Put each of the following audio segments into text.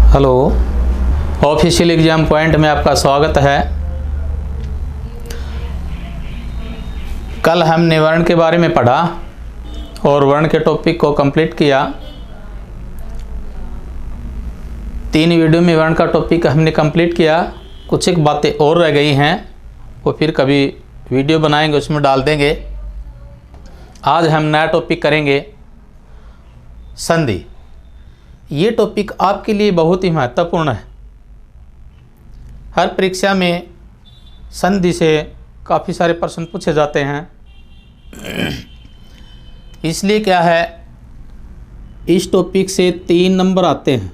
Hello, official exam point में आपका स्वागत है। कल हमने वर्ण के बारे में पढ़ा और वर्ण के टॉपिक को कंप्लीट किया। 3 वीडियो में वर्ण का टॉपिक हमने कंप्लीट किया। कुछ एक बातें और रह गई हैं, वो फिर कभी वीडियो बनाएंगे उसमें डाल देंगे। आज हम नया टॉपिक करेंगे, संधि। ये टॉपिक आपके लिए बहुत ही महत्वपूर्ण है। हर परीक्षा में संधि से काफ़ी सारे प्रश्न पूछे जाते हैं। इसलिए क्या है, इस टॉपिक से 3 नंबर आते हैं।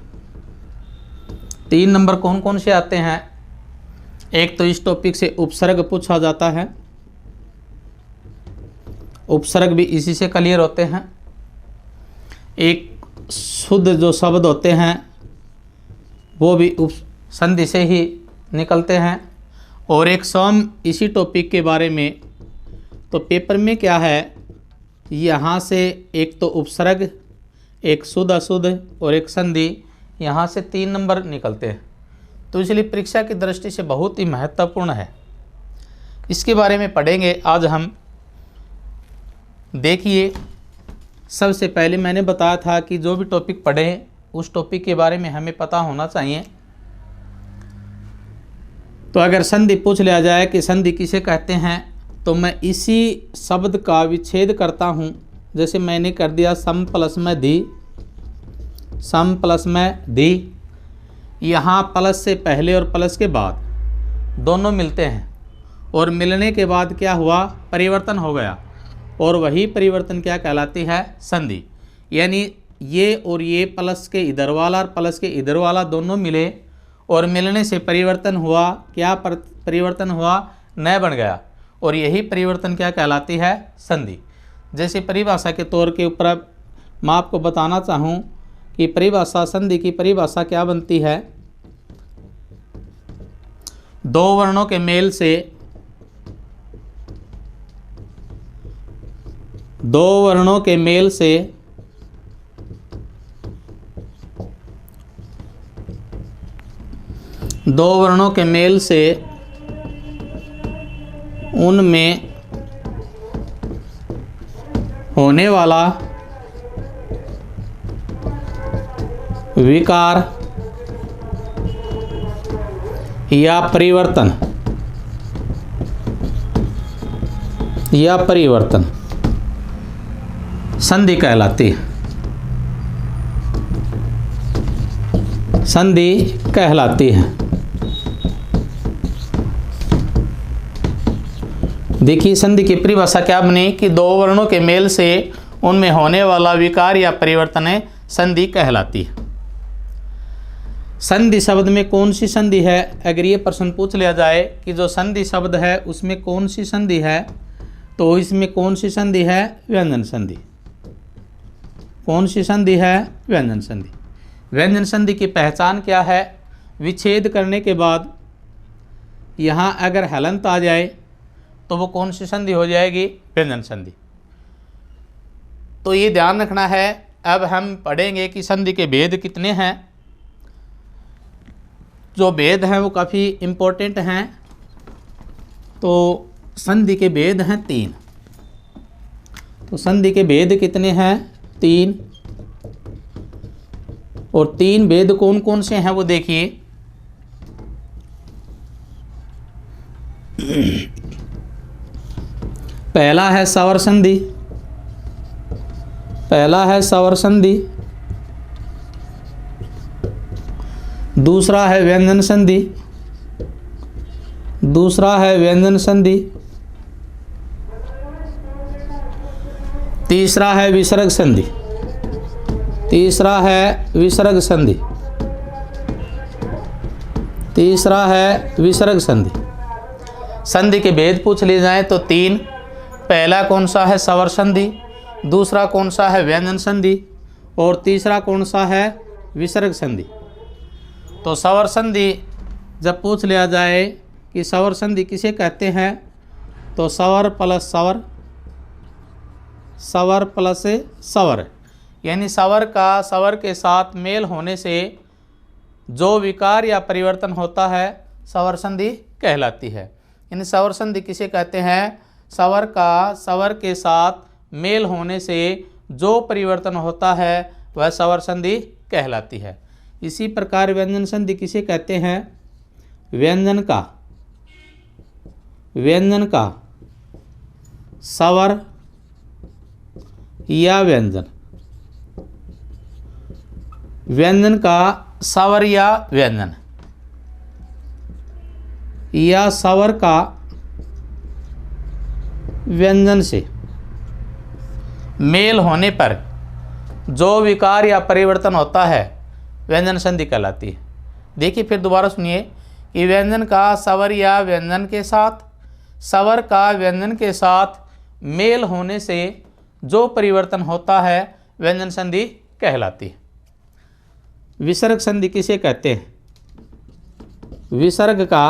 3 नंबर कौन कौन से आते हैं? एक तो इस टॉपिक से उपसर्ग पूछा जाता है, उपसर्ग भी इसी से क्लियर होते हैं। एक शुद्ध जो शब्द होते हैं वो भी संधि से ही निकलते हैं। और एक सम इसी टॉपिक के बारे में। तो पेपर में क्या है, यहाँ से एक तो उपसर्ग, एक शुद्ध अशुद्ध और एक संधि, यहाँ से 3 नंबर निकलते हैं। तो इसलिए परीक्षा की दृष्टि से बहुत ही महत्वपूर्ण है। इसके बारे में पढ़ेंगे आज हम। देखिए, सबसे पहले मैंने बताया था कि जो भी टॉपिक पढ़ें उस टॉपिक के बारे में हमें पता होना चाहिए। तो अगर संधि पूछ लिया जाए कि संधि किसे कहते हैं, तो मैं इसी शब्द का विच्छेद करता हूँ। जैसे मैंने कर दिया सम प्लस में धी, सम प्लस में धी। यहाँ प्लस से पहले और प्लस के बाद दोनों मिलते हैं, और मिलने के बाद क्या हुआ, परिवर्तन हो गया। और वही परिवर्तन क्या कहलाती है, संधि। यानी ये और ये प्लस के इधर वाला और प्लस के इधर वाला दोनों मिले और मिलने से परिवर्तन हुआ। क्या परिवर्तन हुआ, नया बन गया। और यही परिवर्तन क्या कहलाती है, संधि। जैसे परिभाषा के तौर के ऊपर मैं आपको बताना चाहूँ कि परिभाषा, संधि की परिभाषा क्या बनती है। 2 वर्णों के मेल से, 2 वर्णों के मेल से उनमें होने वाला विकार या परिवर्तन संधि कहलाती है। संधि कहलाती है। देखिए, संधि की परिभाषा क्या बनी कि 2 वर्णों के मेल से उनमें होने वाला विकार या परिवर्तन संधि कहलाती है। संधि शब्द में कौन सी संधि है, अगर ये प्रश्न पूछ लिया जाए कि जो संधि शब्द है उसमें कौन सी संधि है, तो इसमें कौन सी संधि है, व्यंजन संधि। कौन सी संधि है, व्यंजन संधि। व्यंजन संधि की पहचान क्या है, विच्छेद करने के बाद यहाँ अगर हलंत आ जाए तो वो कौन सी संधि हो जाएगी, व्यंजन संधि। तो ये ध्यान रखना है। अब हम पढ़ेंगे कि संधि के भेद कितने हैं। जो भेद हैं वो काफ़ी इम्पोर्टेंट हैं। तो संधि के भेद हैं 3। तो संधि के भेद कितने हैं, 3। और 3 भेद कौन कौन से हैं वो देखिए। पहला है सवर संधि, दूसरा है व्यंजन संधि, तीसरा है विसर्ग संधि। संधि के भेद पूछ लिए जाए तो 3। पहला कौन सा है, सवर संधि। दूसरा कौन सा है, व्यंजन संधि। और तीसरा कौन सा है, विसर्ग संधि। तो सवर संधि जब पूछ लिया जाए कि सवर संधि किसे कहते हैं, तो सवर प्लस सवर, सवर प्लस सवर, यानी सवर का सवर के साथ मेल होने से जो विकार या परिवर्तन होता है सवर संधि कहलाती है। इन सवर संधि किसे कहते हैं? सवर का सवर के साथ मेल होने से जो परिवर्तन होता है वह सवर संधि कहलाती है। इसी प्रकार व्यंजन संधि किसे कहते हैं? व्यंजन का सवर या व्यंजन, व्यंजन का सवर या व्यंजन, या सवर का व्यंजन से मेल होने पर जो विकार या परिवर्तन होता है व्यंजन संधि कहलाती है। देखिए फिर दोबारा सुनिए कि व्यंजन का सवर या व्यंजन के साथ, सवर का व्यंजन के साथ मेल होने से जो परिवर्तन होता है व्यंजन संधि कहलाती है। विसर्ग संधि किसे कहते हैं? विसर्ग का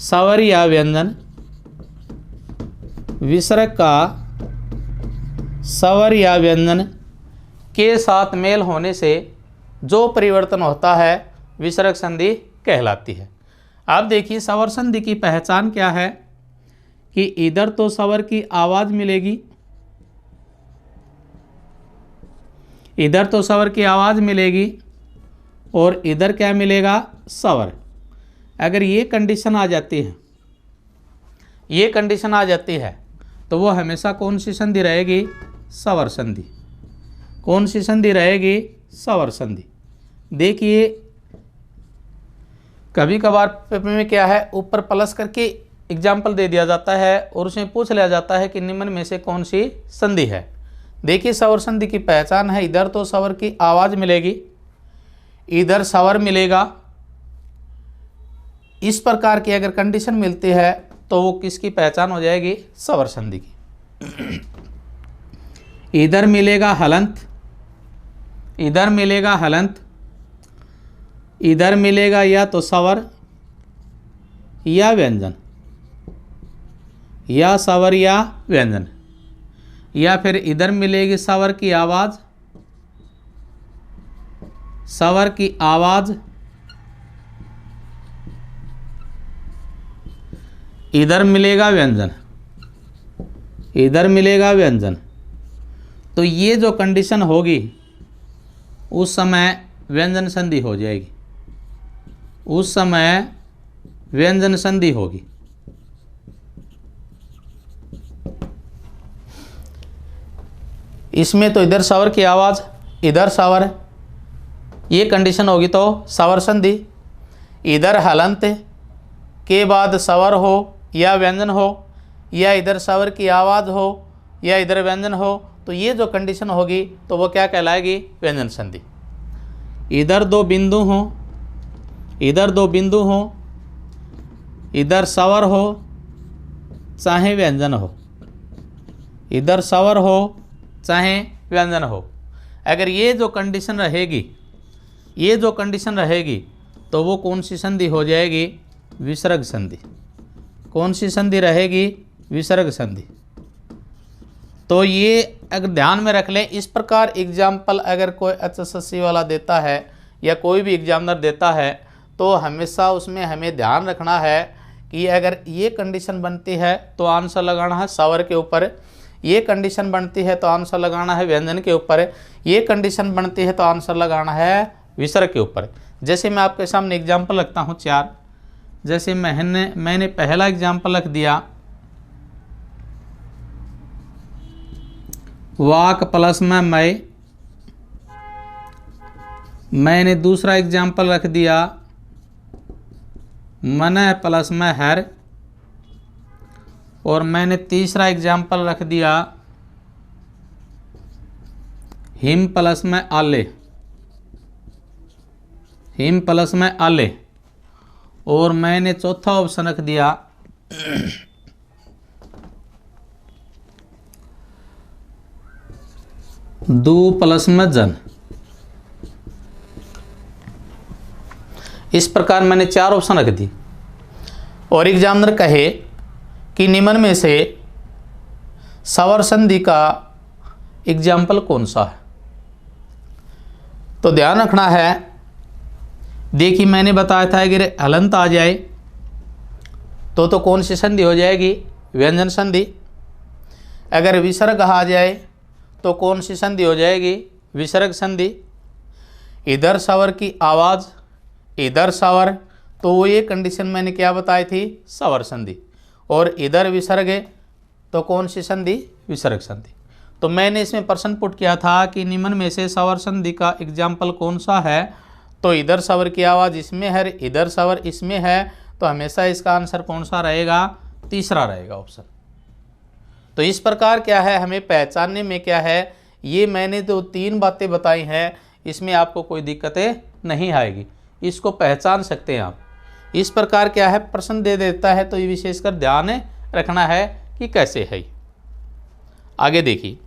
सवर या व्यंजन, विसर्ग का सवर या व्यंजन के साथ मेल होने से जो परिवर्तन होता है विसर्ग संधि कहलाती है। अब देखिए सवर संधि की पहचान क्या है कि इधर तो सवर की आवाज़ मिलेगी, इधर तो सवर की आवाज़ मिलेगी और इधर क्या मिलेगा? सवर। अगर ये कंडीशन आ जाती है, ये कंडीशन आ जाती है तो वो हमेशा कौन सी संधि रहेगी? सवर संधि। कौन सी संधि रहेगी? सवर संधि। देखिए कभी कभार पेपर में क्या है, ऊपर प्लस करके एग्जाम्पल दे दिया जाता है और उसमें पूछ लिया जाता है कि निम्न में से कौन सी संधि है। देखिए सवर संधि की पहचान है, इधर तो सवर की आवाज़ मिलेगी, इधर सवर मिलेगा। इस प्रकार की अगर कंडीशन मिलती है तो वो किसकी पहचान हो जाएगी? सवर संधि की। इधर मिलेगा हलंत, इधर मिलेगा हलंत, इधर मिलेगा या तो सवर या व्यंजन, या सवर या व्यंजन, या फिर इधर मिलेगी सवर की आवाज़, सवर की आवाज़, इधर मिलेगा व्यंजन, इधर मिलेगा व्यंजन। तो ये जो कंडीशन होगी उस समय व्यंजन संधि हो जाएगी, उस समय व्यंजन संधि होगी। इसमें तो इधर सवर की आवाज़, इधर सवर, ये कंडीशन होगी तो सवर संधि। इधर हलंत के बाद सवर हो या व्यंजन हो, या इधर सवर की आवाज़ हो या इधर व्यंजन हो, तो ये जो कंडीशन होगी तो वो क्या कहलाएगी? व्यंजन संधि। इधर दो बिंदु हो, इधर दो बिंदु हो, इधर सवर हो चाहे व्यंजन हो, इधर सवर हो चाहे व्यंजन हो, अगर ये जो कंडीशन रहेगी, ये जो कंडीशन रहेगी तो वो कौन सी संधि हो जाएगी? विसर्ग संधि। कौन सी संधि रहेगी? विसर्ग संधि। तो ये अगर ध्यान में रख लें, इस प्रकार एग्जाम्पल अगर कोई HSSC वाला देता है या कोई भी एग्जामिनर देता है तो हमेशा उसमें हमें ध्यान रखना है कि अगर ये कंडीशन बनती है तो आंसर लगाना है सवर के ऊपर, ये कंडीशन बनती है तो आंसर लगाना है व्यंजन के ऊपर, ये कंडीशन बनती है तो आंसर लगाना है विसर्ग के ऊपर। जैसे मैं आपके सामने एग्जाम्पल रखता हूँ 4। जैसे मैंने पहला एग्जाम्पल रख दिया वाक प्लस में मैं, मैंने दूसरा एग्जाम्पल रख दिया मन प्लस में हर, और मैंने तीसरा एग्जाम्पल रख दिया हिम प्लस में आले, हिम प्लस में आले, और मैंने चौथा ऑप्शन रख दिया दू प्लस में जन। इस प्रकार मैंने 4 ऑप्शन रख दी और एग्जामिनर कहे कि निम्न में से सवर संधि का एग्जाम्पल कौन सा है, तो ध्यान रखना है, देखिए मैंने बताया था अगर हलंत आ जाए तो कौन सी संधि हो जाएगी, व्यंजन संधि। अगर विसर्ग आ जाए तो कौन सी संधि हो जाएगी, विसर्ग संधि। इधर स्वर की आवाज़, इधर स्वर, तो वो ये कंडीशन मैंने क्या बताई थी, स्वर संधि। और इधर विसर्ग है तो कौन सी संधि, विसर्ग संधि। तो मैंने इसमें प्रश्न पुट किया था कि निम्न में से स्वर संधि का एग्जाम्पल कौन सा है, तो इधर स्वर की आवाज़ इसमें है, इधर स्वर इसमें है, तो हमेशा इसका आंसर कौन सा रहेगा, तीसरा रहेगा ऑप्शन। तो इस प्रकार क्या है, हमें पहचानने में क्या है, ये मैंने जो 3 बातें बताई हैं इसमें आपको कोई दिक्कतें नहीं आएगी, इसको पहचान सकते हैं आप। इस प्रकार क्या है, प्रश्न दे देता है तो ये विशेषकर ध्यान रखना है कि कैसे है। आगे देखिए,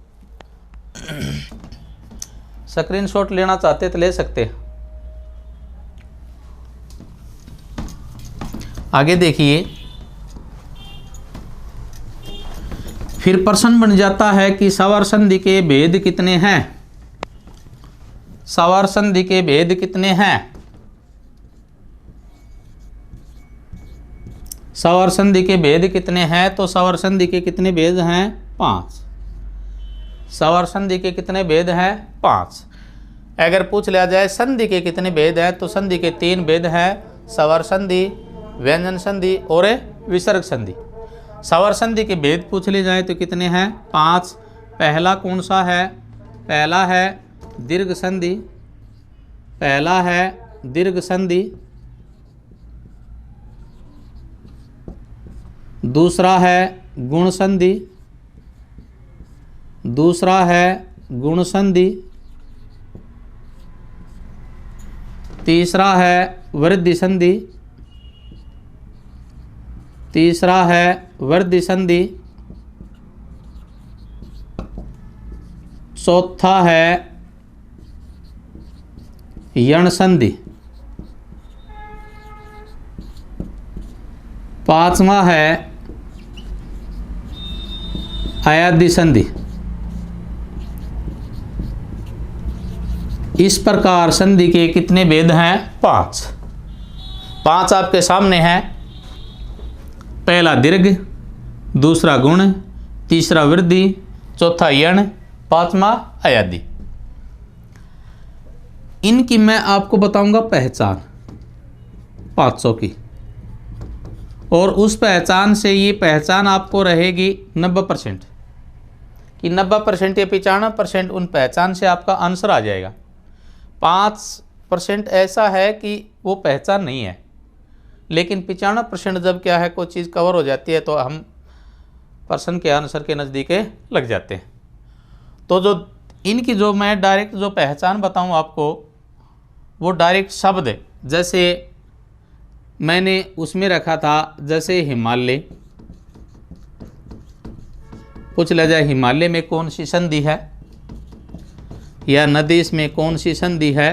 स्क्रीनशॉट लेना चाहते तो ले सकते हैं। आगे देखिए, फिर प्रश्न बन जाता है कि स्वर संधि के भेद कितने हैं, स्वर संधि के भेद कितने हैं। स्वर संधि के भेद कितने हैं, तो स्वर संधि के कितने भेद हैं, 5। स्वर संधि के कितने भेद हैं, 5। अगर पूछ लिया जाए संधि के कितने भेद हैं, तो संधि के 3 भेद हैं, स्वर संधि, व्यंजन संधि और विसर्ग संधि। स्वर संधि के भेद पूछ ले जाए तो कितने हैं, 5। पहला कौन सा है, पहला है दीर्घ संधि, पहला है दीर्घ संधि, दूसरा है गुण संधि, दूसरा है गुण संधि, तीसरा है वृद्धि संधि, तीसरा है वृद्धि संधि, चौथा है यण संधि, पांचवा है अयादि संधि। इस प्रकार संधि के कितने भेद हैं, 5। 5 आपके सामने हैं। पहला दीर्घ, दूसरा गुण, तीसरा वृद्धि, चौथा यण, पांचवा अयादि। इनकी मैं आपको बताऊंगा पहचान 500 की, और उस पहचान से ये पहचान आपको रहेगी 90%, कि 90% या 95% उन पहचान से आपका आंसर आ जाएगा। 5% ऐसा है कि वो पहचान नहीं है, लेकिन 95% जब क्या है कोई चीज़ कवर हो जाती है तो हम प्रश्न के आंसर के नज़दीक लग जाते हैं। तो जो इनकी जो मैं डायरेक्ट जो पहचान बताऊं आपको, वो डायरेक्ट शब्द, जैसे मैंने उसमें रखा था, जैसे हिमालय, पूछ लिया जाए हिमालय में कौन सी संधि है, या नदी में कौन सी संधि है,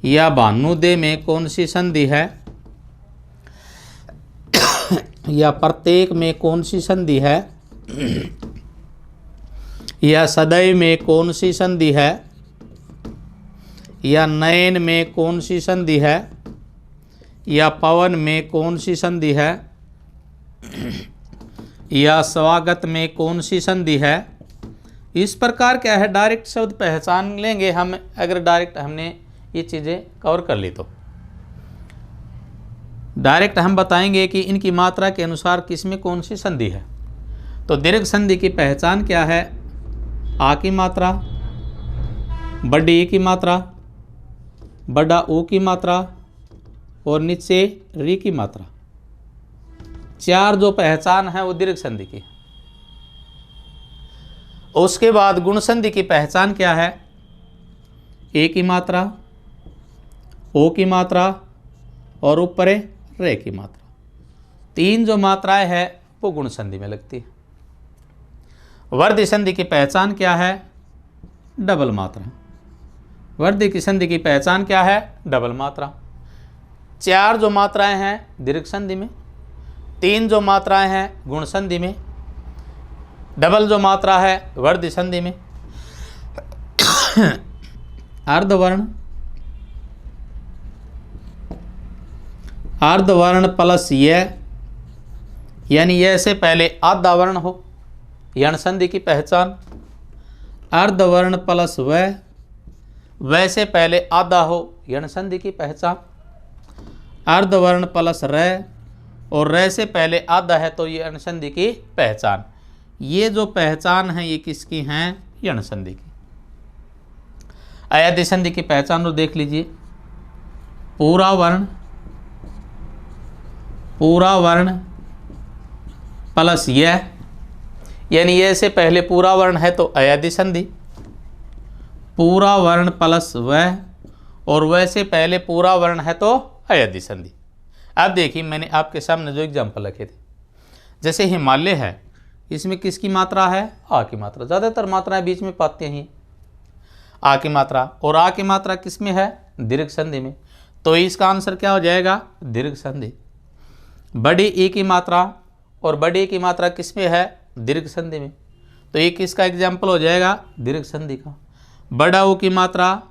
या भानुदे में कौन सी संधि है, या प्रत्येक में कौन सी संधि है, या सदैव में कौन सी संधि है, या नयन में कौन सी संधि है, या पवन में कौन सी संधि है, या स्वागत में कौन सी संधि है। इस प्रकार क्या है, डायरेक्ट शब्द पहचान लेंगे हम, अगर डायरेक्ट हमने ये चीज़ें कवर कर ली तो डायरेक्ट हम बताएंगे कि इनकी मात्रा के अनुसार किसमें कौन सी संधि है। तो दीर्घ संधि की पहचान क्या है, आ की मात्रा, बड़ी ई की मात्रा, बड़ा ओ की मात्रा और नीचे री की मात्रा। 4 जो पहचान है वो दीर्घ संधि की। उसके बाद गुण संधि की पहचान क्या है, ए की मात्रा, ओ की मात्रा और ऊपर रे की मात्रा। 3 जो मात्राएं हैं वो गुण संधि में लगती है। वृद्धि संधि की पहचान क्या है, डबल मात्रा। वृद्धि की संधि की पहचान क्या है, डबल मात्रा। 4 जो मात्राएं हैं दीर्घ संधि में, 3 जो मात्राएं हैं गुण संधि में, डबल जो मात्रा है वृद्धि संधि में। अर्धवर्ण, अर्धवर्ण प्लस यह, यानी यह से पहले आधा वर्ण हो, यण संधि की पहचान। अर्धवर्ण प्लस वह से पहले आधा हो, यण संधि की पहचान। अर्धवर्ण प्लस र, और र से पहले आधा है तो ये यण संधि की पहचान। ये जो पहचान है ये किसकी हैं? यण संधि की। अयादि संधि की पहचान तो देख लीजिए। पूरा वर्ण, पूरा वर्ण प्लस यह, यानी यह से पहले पूरा वर्ण है तो अयादि संधि। पूरा वर्ण प्लस वह, और वह से पहले पूरा वर्ण है तो अयादि संधि। अब देखिए मैंने आपके सामने जो एग्जाम्पल रखे थे, जैसे हिमालय है, इसमें किसकी मात्रा है? आ की मात्रा। ज़्यादातर मात्राएं बीच में पाते हैं आ की मात्रा, और आ की मात्रा किस में है? दीर्घ संधि में। तो इसका आंसर क्या हो जाएगा? दीर्घ संधि। बड़ी ई की मात्रा और बड़ी ई की मात्रा किस में है? दीर्घ संधि में। तो ये किसका एग्जाम्पल हो जाएगा? दीर्घ संधि का। बड़ा ऊ की मात्रा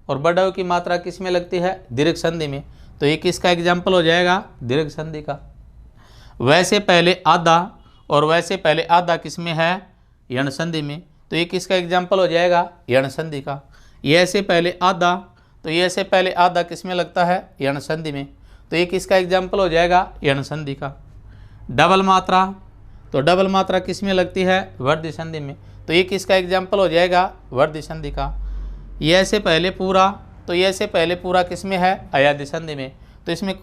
और बड़ा ऊ की मात्रा किस में लगती है? दीर्घ संधि में। तो ये किसका एग्जाम्पल हो जाएगा? दीर्घ संधि का। वैसे पहले आधा और वैसे पहले आधा किस में है? यण संधि में। तो ये किसका एग्जाम्पल हो जाएगा? यण संधि का। यह से पहले आधा, तो यह से पहले आधा किस में लगता है? यण संधि में। तो ये किसका एग्जाम्पल हो जाएगा? यण संधि का। डबल मात्रा, तो डबल मात्रा किस में लगती है? वर्धी संधि में। तो ये किसका एग्जाम्पल हो जाएगा? वर्धी संधि का। यह से पहले पूरा, तो यह से पहले पूरा किस में है? अयादि संधि में। तो इसमें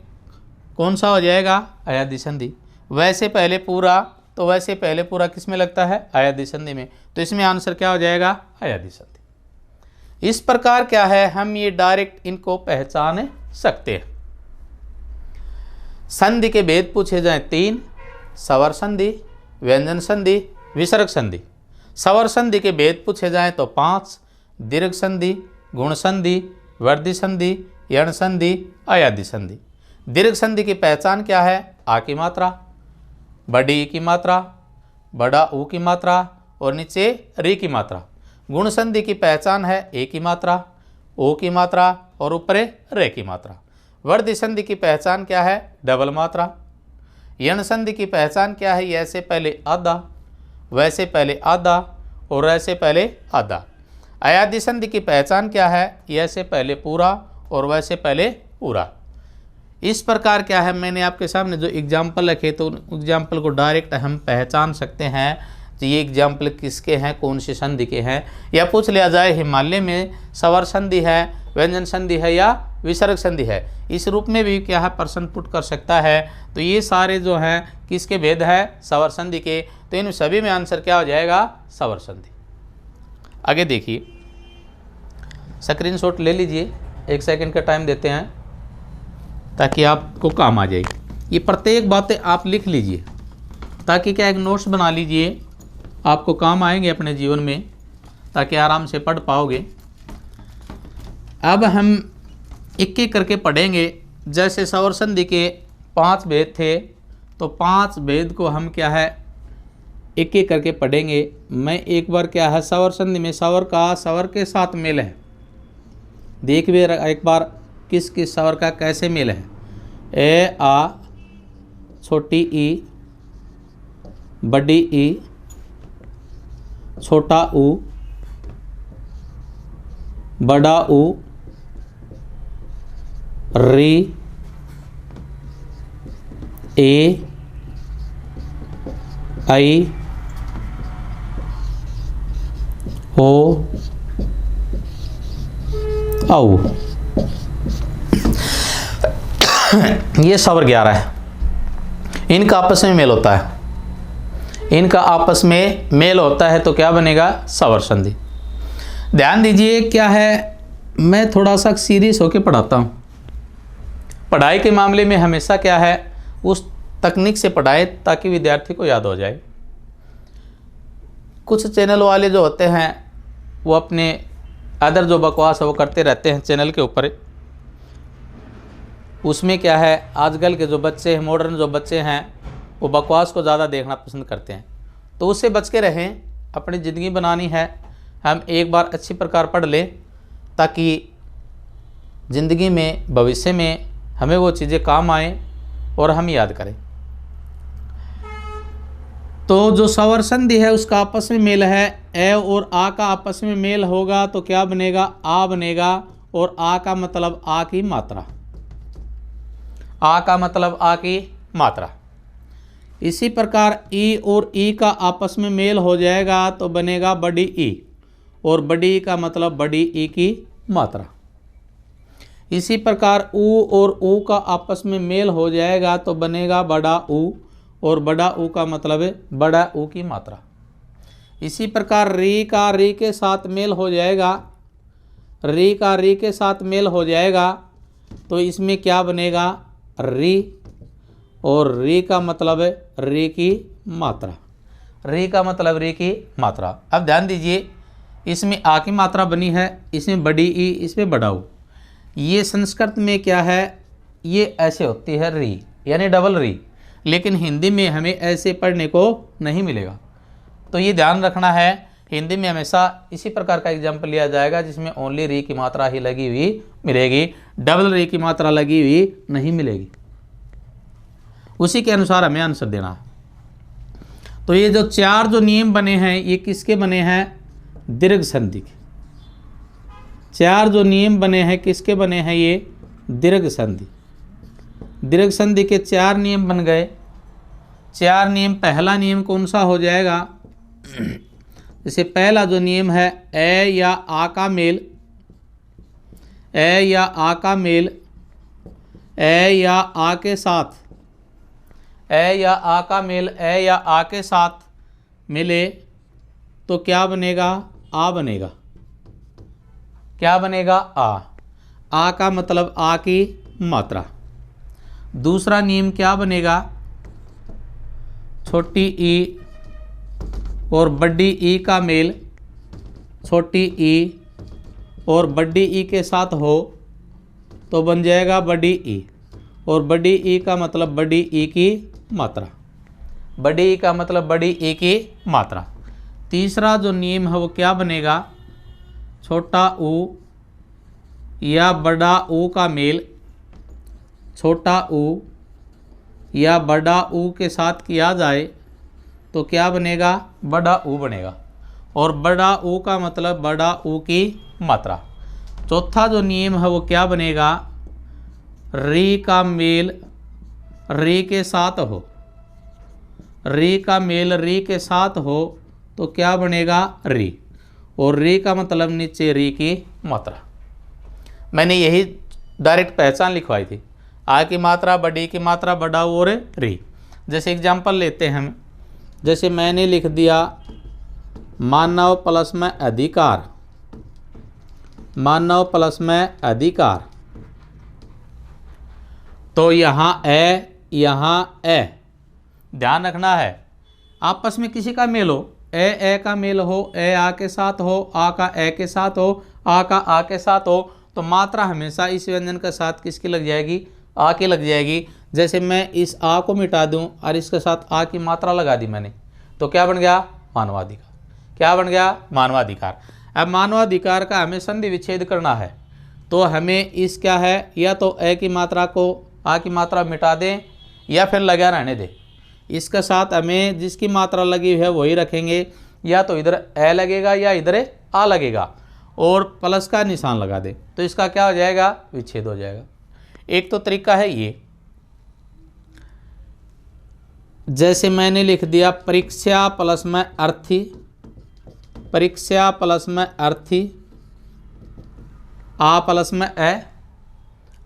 कौन सा हो जाएगा? अयादि संधि। वैसे पहले पूरा, तो वैसे पहले पूरा किस में लगता है? अयादि संधि में। तो इसमें आंसर क्या हो जाएगा? अयादि संधि। इस प्रकार क्या है, हम ये डायरेक्ट इनको पहचान सकते हैं। संधि के भेद पूछे जाए 3, स्वर संधि, व्यंजन संधि, विसर्ग संधि। स्वर संधि के भेद पूछे जाए तो 5, दीर्घ संधि, गुण संधि, वर्धी संधि, यण संधि, अयादि संधि। दीर्घ संधि की पहचान क्या है? आ की मात्रा, बड़ी ई की मात्रा, बड़ा ऊ की मात्रा और नीचे री की मात्रा। गुण संधि की पहचान है ए की मात्रा, ओ की मात्रा और ऊपर रे की मात्रा। वर्धी संधि की पहचान क्या है? डबल मात्रा। यण संधि की पहचान क्या है? यह से पहले आधा, वैसे पहले आधा और ऐसे पहले आधा। अयादि संधि की पहचान क्या है? यह से पहले पूरा और वैसे पहले पूरा। इस प्रकार क्या है, मैंने आपके सामने जो एग्जाम्पल रखे तो एग्जाम्पल को डायरेक्ट हम पहचान सकते हैं तो ये एग्जाम्पल किसके हैं, कौन सी संधि के हैं। या पूछ लिया जाए हिमालय में स्वर संधि है, व्यंजन संधि है या विसर्ग संधि है, इस रूप में भी क्या है प्रश्न पुट कर सकता है। तो ये सारे जो हैं किसके भेद है? स्वर संधि के। तो इन सभी में आंसर क्या हो जाएगा? स्वर संधि। आगे देखिए, स्क्रीनशॉट ले लीजिए, 1 सेकंड का टाइम देते हैं ताकि आपको काम आ जाए। ये प्रत्येक बातें आप लिख लीजिए ताकि क्या एक नोट्स बना लीजिए, आपको काम आएंगे अपने जीवन में, ताकि आराम से पढ़ पाओगे। अब हम एक एक करके पढ़ेंगे। जैसे स्वर संधि के 5 भेद थे तो 5 भेद को हम क्या है एक एक करके पढ़ेंगे। मैं एक बार क्या है स्वर संधि में स्वर का स्वर के साथ मेल है, देख भी एक बार किस किस स्वर का कैसे मेल है। ए आ, छोटी ई, बड़ी ई, छोटा ऊ, बड़ा ऊ, री, ए, आई, ओ, औ। ये स्वर 11 है, इनका आपस में मेल होता है, इनका आपस में मेल होता है तो क्या बनेगा? स्वर संधि। ध्यान दीजिए क्या है, मैं थोड़ा सा सीरियस होकर पढ़ाता हूँ। पढ़ाई के मामले में हमेशा क्या है उस तकनीक से पढ़ाए ताकि विद्यार्थी को याद हो जाए। कुछ चैनल वाले जो होते हैं वो अपने अदर जो बकवास है वो करते रहते हैं चैनल के ऊपर। उसमें क्या है आजकल के जो बच्चे हैं, मॉडर्न जो बच्चे हैं, वो बकवास को ज़्यादा देखना पसंद करते हैं। तो उससे बच के रहें, अपनी ज़िंदगी बनानी है, हम एक बार अच्छी प्रकार पढ़ लें ताकि ज़िंदगी में भविष्य में हमें वो चीज़ें काम आए और हम याद करें। तो जो स्वर संधि है उसका आपस में मेल है, ए और आ का आपस में मेल होगा तो क्या बनेगा, आ बनेगा। और आ का मतलब आ की मात्रा, आ का मतलब आ की मात्रा। इसी प्रकार ई और ई का आपस में मेल हो जाएगा तो बनेगा बड़ी ई, और बड़ी ई का मतलब बड़ी ई की मात्रा। इसी प्रकार ऊ और ऊ का आपस में मेल हो जाएगा तो बनेगा बड़ा ऊ, और बड़ा ऊ का मतलब है बड़ा ऊ की मात्रा। इसी प्रकार री का री के साथ मेल हो जाएगा, री का री के साथ मेल हो जाएगा तो इसमें क्या बनेगा, री, और री का मतलब है री की मात्रा, री का मतलब री की मात्रा। अब ध्यान दीजिए, इसमें आ की मात्रा बनी है, इसमें बड़ी ई, इसमें बड़ा ऊ। ये संस्कृत में क्या है, ये ऐसे होती है री, यानी डबल री, लेकिन हिंदी में हमें ऐसे पढ़ने को नहीं मिलेगा। तो ये ध्यान रखना है, हिंदी में हमेशा इसी प्रकार का एग्जाम्पल लिया जाएगा जिसमें ओनली री की मात्रा ही लगी हुई मिलेगी, डबल री की मात्रा लगी हुई नहीं मिलेगी। उसी के अनुसार हमें आंसर देना है। तो ये जो चार जो नियम बने हैं ये किसके बने हैं, दीर्घ संधि के। चार जो नियम बने हैं किसके बने हैं, ये दीर्घ संधि। दीर्घ संधि के चार नियम बन गए। चार नियम, पहला नियम कौन सा हो जाएगा, जैसे पहला जो नियम है ए या आ का मेल, ए या आ का मेल, ए या आ के साथ, ए या आ का मेल ए या आ के साथ मिले तो क्या बनेगा, आ बनेगा। क्या बनेगा, आ का मतलब आ की मात्रा। दूसरा नियम क्या बनेगा, छोटी ई और बड़ी ई का मेल, छोटी ई और बड़ी ई के साथ हो तो बन जाएगा बड़ी ई, और बड़ी ई का मतलब बड़ी ई की मात्रा, बड़ी ई का मतलब बड़ी ई की मात्रा। तीसरा जो नियम है वो क्या बनेगा, छोटा ऊ या बड़ा ऊ का मेल, छोटा ऊ या बड़ा ऊ के साथ किया जाए तो क्या बनेगा, बड़ा ऊ बनेगा, और बड़ा ऊ का मतलब बड़ा ऊ की मात्रा। चौथा जो नियम है वो क्या बनेगा, री का मेल री के साथ हो, री का मेल री के साथ हो तो क्या बनेगा, री, और री का मतलब नीचे री की मात्रा। मैंने यही डायरेक्ट पहचान लिखवाई थी, आ की मात्रा, बड़ी की मात्रा, बड़ा ऊ और री। जैसे एग्जाम्पल लेते हैं हम, जैसे मैंने लिख दिया मानव प्लस में अधिकार, मानव प्लस में अधिकार, तो यहाँ ए, ध्यान रखना है आपस में किसी का मेल हो, ए का मेल हो, ए आ के साथ हो, आ का ए के साथ हो, आ का आ के साथ हो तो मात्रा हमेशा इस व्यंजन के साथ किसकी लग जाएगी, आ की लग जाएगी। जैसे मैं इस आ को मिटा दूं और इसके साथ आ की मात्रा लगा दी मैंने तो क्या बन गया, मानवाधिकार। क्या बन गया, मानवाधिकार। अब मानवाधिकार का हमें संधि विच्छेद करना है तो हमें इस क्या है, या तो ए की मात्रा को आ की मात्रा मिटा दें या फिर लगा रहने दें। इसके साथ हमें जिसकी मात्रा लगी है वही रखेंगे, या तो इधर ए लगेगा या इधर आ लगेगा और प्लस का निशान लगा दें तो इसका क्या हो जाएगा, विच्छेद हो जाएगा। एक तो तरीका है ये, जैसे मैंने लिख दिया परीक्षा प्लस में अर्थी, परीक्षा प्लस में अर्थी, आ प्लस में ए,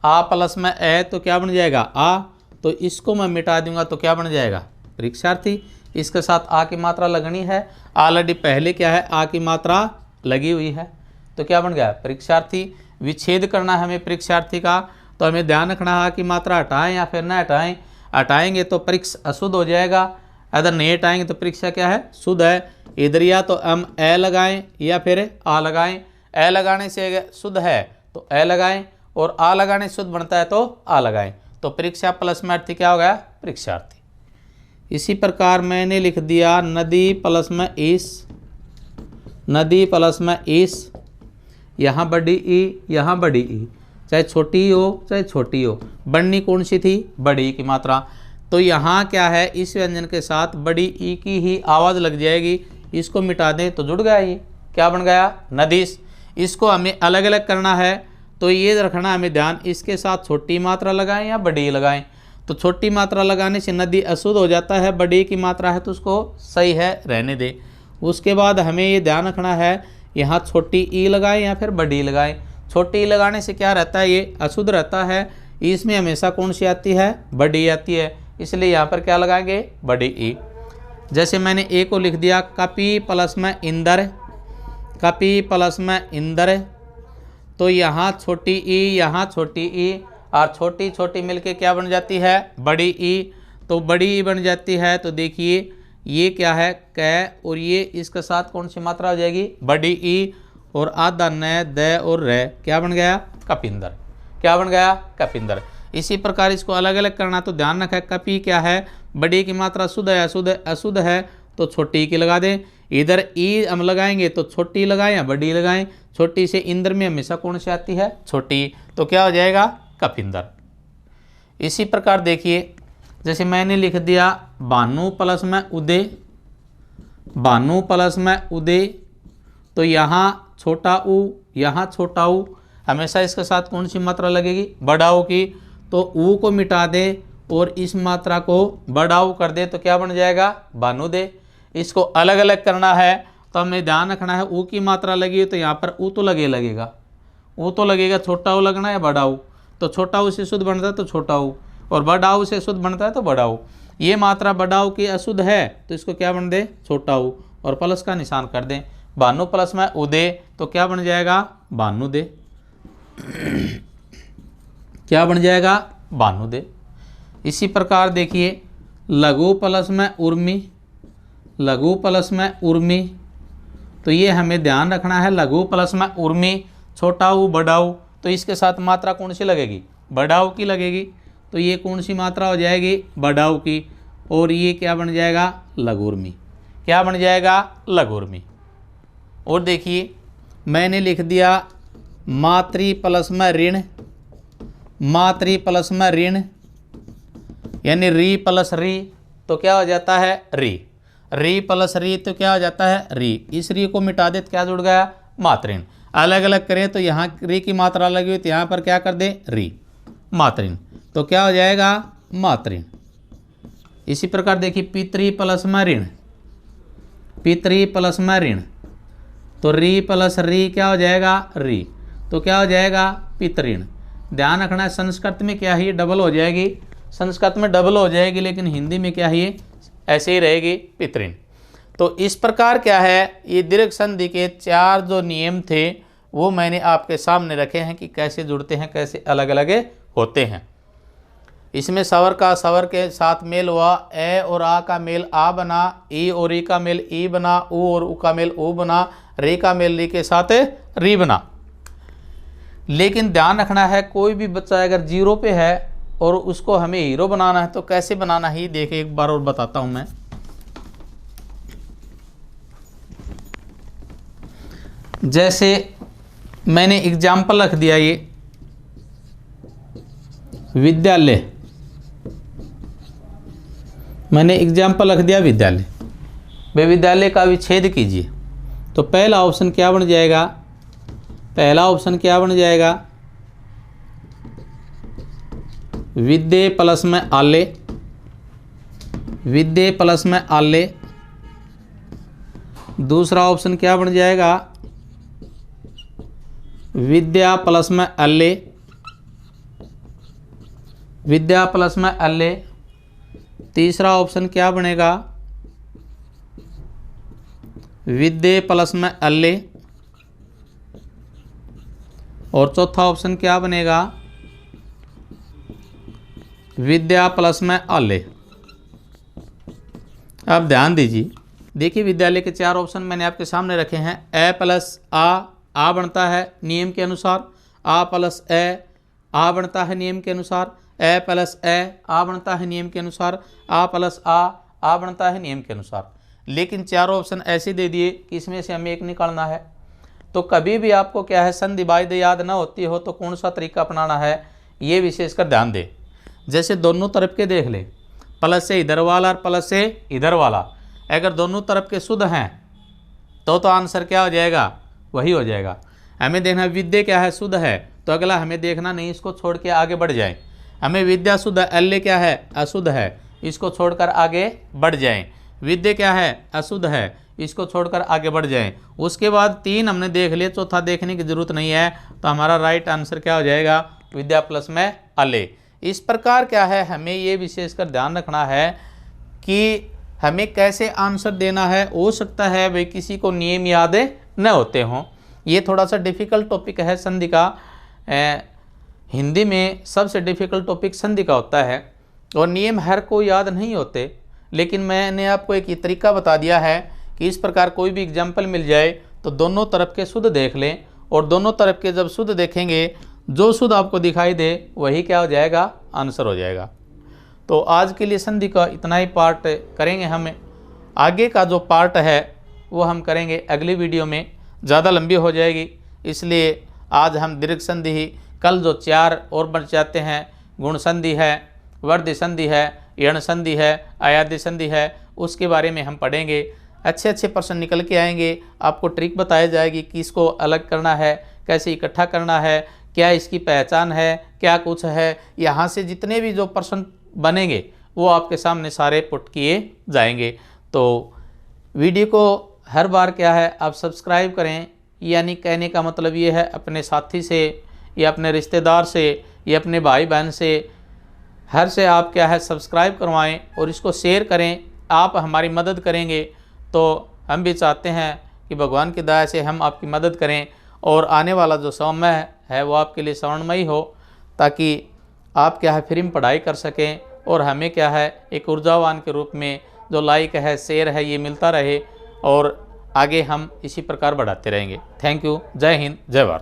आ प्लस में ए तो क्या बन जाएगा, आ, तो इसको मैं मिटा दूंगा तो क्या बन जाएगा, परीक्षार्थी। इसके साथ आ की मात्रा लगनी है, ऑलरेडी पहले क्या है, आ की मात्रा लगी हुई है तो क्या बन गया, परीक्षार्थी। विच्छेद करना है हमें परीक्षार्थी का तो हमें ध्यान रखना है कि मात्रा हटाएं या फिर ना हटाएं। हटाएंगे तो परीक्षा अशुद्ध हो जाएगा, अगर नहीं हटाएंगे तो परीक्षा क्या है, शुद्ध है। इधर या तो हम ए लगाएं या फिर आ लगाएं, ए लगाने से शुद्ध है तो ए लगाएं और आ लगाने से शुद्ध बनता है तो आ लगाएं, तो परीक्षा प्लस में अर्थी क्या हो गया, परीक्षार्थी। इसी प्रकार मैंने लिख दिया नदी प्लस में ईस, नदी प्लस में ईस, यहाँ बड़ी ई, यहाँ बड़ी ई, चाहे छोटी हो चाहे छोटी हो, बढ़नी कौन सी थी, बड़ी ई की मात्रा। तो यहाँ क्या है, इस व्यंजन के साथ बड़ी ई की ही आवाज़ लग जाएगी, इसको मिटा दें तो जुड़ गया, ये क्या बन गया, नदीस। इसको हमें अलग अलग करना है, तो ये रखना हमें ध्यान, इसके साथ छोटी मात्रा लगाएं या बड़ी लगाएं। तो छोटी मात्रा लगाने से नदी अशुद्ध हो जाता है, बड़ी की मात्रा है तो उसको सही है रहने दे। उसके बाद हमें ये ध्यान रखना है, यहाँ छोटी ई लगाएं या फिर बड़ी लगाएं। छोटी ई लगाने से क्या रहता है, ये अशुद्ध रहता है, इसमें हमेशा कौन सी आती है, बड़ी आती है, इसलिए यहाँ पर क्या लगाएंगे, बड़ी ई। जैसे मैंने ए को लिख दिया, कपी प्लस में इंदर, कपी प्लस में इंदर, तो यहाँ छोटी ई, यहाँ छोटी ई, और छोटी छोटी मिलके क्या बन जाती है, बड़ी ई। तो बड़ी ई बन जाती है, तो देखिए ये क्या है, कै, और ये इसके साथ कौन सी मात्रा हो जाएगी, बड़ी ई, और आधा न, द और रे, क्या बन गया, कपिंदर, क्या बन गया, कपिंदर। इसी प्रकार इसको अलग अलग करना, तो ध्यान रखें, कपी क्या है, बड़ी की मात्रा शुद्ध है, अशुद्ध, अशुद्ध है तो छोटी की लगा दें। इधर ई हम लगाएंगे तो छोटी लगाएं या बड़ी लगाएं, छोटी से इंद्र में हमेशा कौन सी आती है, छोटी, तो क्या हो जाएगा, कपिंदर। इसी प्रकार देखिए, जैसे मैंने लिख दिया भानु प्लस में उदय, भानु प्लस में उदय, तो यहाँ छोटा ऊ, यहाँ छोटा ऊ, हमेशा इसके साथ कौन सी मात्रा लगेगी, बड़ा ऊ की। तो ऊ को मिटा दे और इस मात्रा को बड़ा ऊ कर दे, तो क्या बन जाएगा, भानुदे। इसको अलग अलग करना है, तो हमें ध्यान रखना है, ऊ की मात्रा लगी तो यहाँ पर ऊ तो लगेगा, ऊ तो लगेगा, छोटा ऊ लगना है बड़ा ऊ, तो छोटा ऊ से शुद्ध बनता है तो छोटा ऊ, और बड़ा ऊ से शुद्ध बनता है तो बड़ा ऊ। ये मात्रा बड़ा ऊ की अशुद्ध है तो इसको क्या बन दे, छोटा ऊ, और प्लस का निशान कर दें। भानु प्लस में उदय, तो क्या बन जाएगा, भानुदे, क्या बन जाएगा, भानुदे। इसी प्रकार देखिए, लघु प्लस में उर्मी, लघु प्लस में उर्मी, तो ये हमें ध्यान रखना है, लघु प्लस में उर्मी, छोटा ऊ बड़ा ऊ, तो इसके साथ मात्रा कौन सी लगेगी, बड़ा ऊ की लगेगी, तो ये कौन सी मात्रा हो जाएगी, बड़ा ऊ की, और ये क्या बन जाएगा, लघुर्मी, क्या बन जाएगा, लघुर्मी। और देखिए मैंने लिख दिया मातृ प्लस में ऋण, मातृ प्लस में ऋण, यानी री प्लस री, तो क्या हो जाता है, री, री प्लस री, तो क्या हो जाता है, री। इस री को मिटा दे तो क्या जुड़ गया, मातृण। अलग अलग करें तो यहाँ री की मात्रा लगी हुई तो यहाँ पर क्या कर दे, री, मातृण, तो क्या हो जाएगा, मातृण। इसी प्रकार देखिए पितृ प्लस में ऋण, पितृ प्लस में ऋण, तो री प्लस री क्या हो जाएगा, री, तो क्या हो जाएगा, पितृण। ध्यान रखना है, संस्कृत में क्या है, ये डबल हो जाएगी, संस्कृत में डबल हो जाएगी, लेकिन हिंदी में क्या है, ये ऐसे ही रहेगी, पितृण। तो इस प्रकार क्या है, ये दीर्घ संधि के 4 जो नियम थे वो मैंने आपके सामने रखे हैं कि कैसे जुड़ते हैं, कैसे अलग अलग होते हैं। इसमें सवर का सवर के साथ मेल हुआ, ए और आ का मेल आ बना, ई और ई का मेल ई बना, ऊ और ऊ का मेल ऊ बना, रे का मेल री के साथ री बना। लेकिन ध्यान रखना है, कोई भी बच्चा अगर 0 पे है और उसको हमें हीरो बनाना है तो कैसे बनाना है, देखिए एक बार और बताता हूं मैं। जैसे मैंने एग्जाम्पल रख दिया, ये विद्यालय, मैंने एग्जाम्पल रख दिया विद्यालय, वे विद्यालय का विच्छेद कीजिए, तो पहला ऑप्शन क्या बन जाएगा, पहला ऑप्शन क्या बन जाएगा, विद्य प्लस में आले, विद्य प्लस में आले। दूसरा ऑप्शन क्या बन जाएगा, विद्या प्लस में अल्ले, विद्या प्लस में अल्ले। तीसरा ऑप्शन क्या बनेगा, विद्य प्लस में अल्ले। और चौथा ऑप्शन क्या बनेगा, विद्या प्लस में आले। अब ध्यान दीजिए, देखिए विद्यालय के 4 ऑप्शन मैंने आपके सामने रखे हैं। ए प्लस आ बनता है नियम के अनुसार, आ प्लस ए आ बनता है नियम के अनुसार, ए प्लस ए आ बनता है नियम के अनुसार, आ प्लस आ बनता है नियम के अनुसार। लेकिन 4 ऑप्शन ऐसे दे दिए कि इसमें से हमें एक निकालना है, तो कभी भी आपको क्या है संधि बाध्य याद ना होती हो तो कौन सा तरीका अपनाना है ये विशेषकर ध्यान दें। जैसे दोनों तरफ के देख ले, प्लस से इधर वाला और प्लस से इधर वाला, अगर दोनों तरफ के शुद्ध हैं तो आंसर क्या हो जाएगा, वही हो जाएगा। हमें देखना विद्या क्या है, शुद्ध है, तो अगला हमें देखना नहीं, इसको छोड़ के आगे बढ़ जाए। हमें विद्या शुद्ध, अल्य क्या है, अशुद्ध है, इसको छोड़कर आगे बढ़ जाएं। विद्या क्या है, अशुद्ध है, इसको छोड़कर आगे बढ़ जाएं। उसके बाद 3 हमने देख लिए, चौथा देखने की जरूरत नहीं है, तो हमारा राइट आंसर क्या हो जाएगा, विद्या प्लस में अल्य। इस प्रकार क्या है हमें ये विशेषकर ध्यान रखना है कि हमें कैसे आंसर देना है। हो सकता है भाई किसी को नियम याद न होते हों, ये थोड़ा सा डिफ़िकल्ट टॉपिक है संधि का। हिंदी में सबसे डिफ़िकल्ट टॉपिक संधि का होता है और नियम हर को याद नहीं होते, लेकिन मैंने आपको एक ये तरीका बता दिया है कि इस प्रकार कोई भी एग्जाम्पल मिल जाए तो दोनों तरफ के शुद्ध देख लें, और दोनों तरफ के जब शुद्ध देखेंगे जो शुद्ध आपको दिखाई दे वही क्या हो जाएगा, आंसर हो जाएगा। तो आज के लिए संधि का इतना ही पार्ट करेंगे हम। आगे का जो पार्ट है वो हम करेंगे अगली वीडियो में, ज़्यादा लंबी हो जाएगी, इसलिए आज हम दीर्घ संधि ही, कल जो 4 और बच जाते हैं, गुण संधि है, वर्ध संधि है, यण संधि है, अयाद्य संधि है, उसके बारे में हम पढ़ेंगे। अच्छे अच्छे प्रश्न निकल के आएंगे, आपको ट्रिक बताई जाएगी कि इसको अलग करना है, कैसे इकट्ठा करना है, क्या इसकी पहचान है, क्या कुछ है। यहाँ से जितने भी जो प्रश्न बनेंगे वो आपके सामने सारे पुट किए जाएंगे। तो वीडियो को हर बार क्या है आप सब्सक्राइब करें, यानी कहने का मतलब ये है अपने साथी से या अपने रिश्तेदार से या अपने भाई बहन से, हर से आप क्या है सब्सक्राइब करवाएं और इसको शेयर करें। आप हमारी मदद करेंगे तो हम भी चाहते हैं कि भगवान की दया से हम आपकी मदद करें और आने वाला जो समय है वो आपके लिए स्वर्णमयी हो, ताकि आप क्या है फ्री में पढ़ाई कर सकें और हमें क्या है एक ऊर्जावान के रूप में जो लाइक है, शेयर है, ये मिलता रहे और आगे हम इसी प्रकार बढ़ाते रहेंगे। Thank you. जय हिंद, जय भारत।